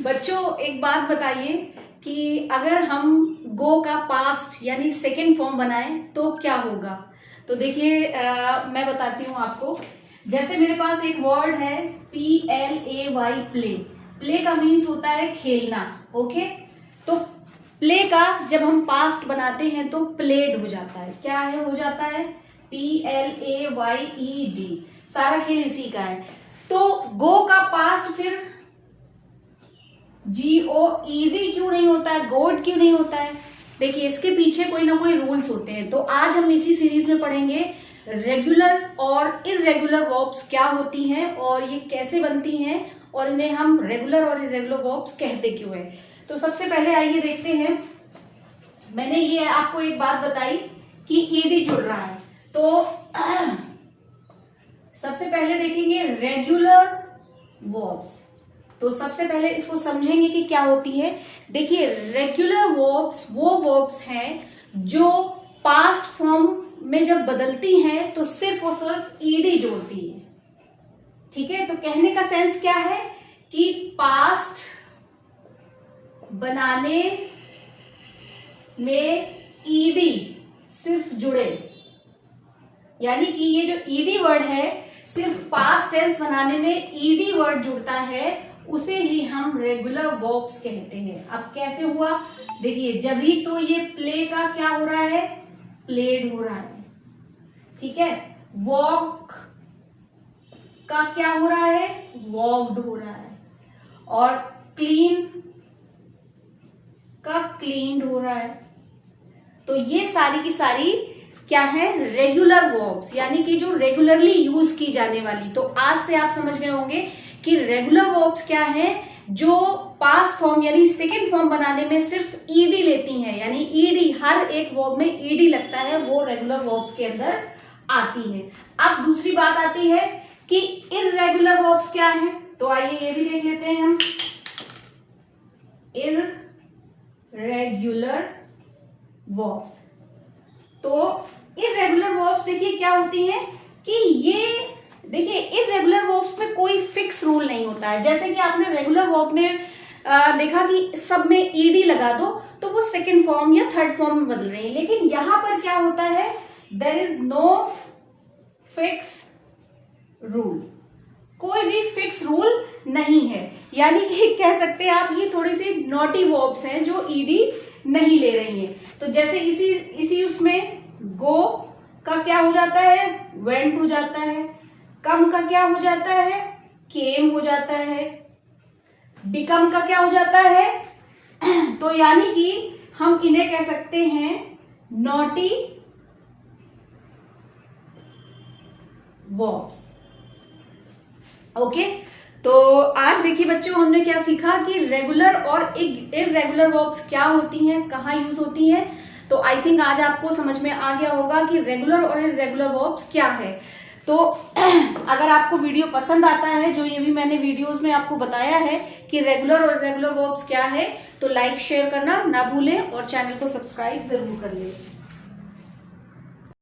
बच्चों एक बात बताइए कि अगर हम गो का पास्ट यानी सेकंड फॉर्म बनाएं तो क्या होगा। तो देखिए मैं बताती हूँ आपको। जैसे मेरे पास एक वर्ड है PLAY, प्ले। प्ले का मीन्स होता है खेलना। ओके, तो प्ले का जब हम पास्ट बनाते हैं तो प्लेड हो जाता है। क्या है, हो जाता है PLAYED। सारा खेल इसी का है। तो गो का पास्ट फिर GOED क्यों नहीं होता है, गोड क्यों नहीं होता है। देखिए इसके पीछे कोई ना कोई रूल्स होते हैं। तो आज हम इसी सीरीज में पढ़ेंगे रेगुलर और इररेगुलर वर्ब्स क्या होती हैं और ये कैसे बनती हैं और इन्हें हम रेगुलर और इररेगुलर वर्ब्स कहते क्यों हैं। तो सबसे पहले आइए देखते हैं। मैंने ये आपको एक बात बताई कि ईडी जुड़ रहा है, तो सबसे पहले देखेंगे रेगुलर वर्ब्स। तो सबसे पहले इसको समझेंगे कि क्या होती है। देखिए रेगुलर वर्ब्स वो वर्ब्स हैं जो पास्ट फॉर्म में जब बदलती हैं तो सिर्फ और सिर्फ ईडी जोड़ती है। ठीक है, तो कहने का सेंस क्या है कि पास्ट बनाने में ईडी सिर्फ जुड़े, यानी कि ये जो ईडी वर्ड है सिर्फ पास्ट टेंस बनाने में ईडी वर्ड जुड़ता है, उसे ही हम रेगुलर वर्ब्स कहते हैं। अब कैसे हुआ, देखिए जब ही तो ये प्ले का क्या हो रहा है, प्लेड हो रहा है। ठीक है, वॉक का क्या हो रहा है, वॉक्ड हो रहा है। और क्लीन का क्लीन्ड हो रहा है। तो ये सारी की सारी क्या है, रेगुलर वर्ब्स, यानी कि जो रेगुलरली यूज की जाने वाली। तो आज से आप समझ गए होंगे कि रेगुलर वर्ब्स क्या है, जो पास्ट फॉर्म यानी सेकंड फॉर्म बनाने में सिर्फ ईडी लेती हैं, यानी ईडी हर एक वर्ब में ईडी लगता है, वो रेगुलर वर्ब्स के अंदर आती है। अब दूसरी बात आती है कि इररेगुलर वर्ब्स क्या है। तो आइए ये भी देख लेते हैं हम। इररेगुलर वर्ब्स, तो इररेगुलर वर्ब्स देखिए क्या होती हैं कि ये देखिए इररेगुलर वर्ब्स में कोई फिक्स रूल नहीं होता है। जैसे कि आपने रेगुलर वर्ब में देखा कि सब में ईडी लगा दो तो वो सेकंड फॉर्म या थर्ड फॉर्म में बदल रही है, लेकिन यहां पर क्या होता है, there is no fix rule. कोई भी फिक्स रूल नहीं है, यानी कि कह सकते हैं आप ये थोड़ी सी नॉटी वर्ब्स हैं जो ईडी नहीं ले रही हैं। तो जैसे इसी उसमें गो का क्या हो जाता है, वेंट हो जाता है। कम का क्या हो जाता है, केम हो जाता है। बिकम का क्या हो जाता है तो यानी कि हम इन्हें कह सकते हैं नॉटी वर्ब्स। ओके, तो आज देखिए बच्चों हमने क्या सीखा कि रेगुलर और इररेगुलर वर्ब्स क्या होती हैं, कहाँ यूज होती हैं। तो आई थिंक आज आपको समझ में आ गया होगा कि रेगुलर और इररेगुलर वर्ब्स क्या है। तो अगर आपको वीडियो पसंद आता है, जो ये भी मैंने वीडियोस में आपको बताया है कि रेगुलर और इररेगुलर वर्ब्स क्या है, तो लाइक शेयर करना ना भूलें और चैनल को सब्सक्राइब जरूर कर लें।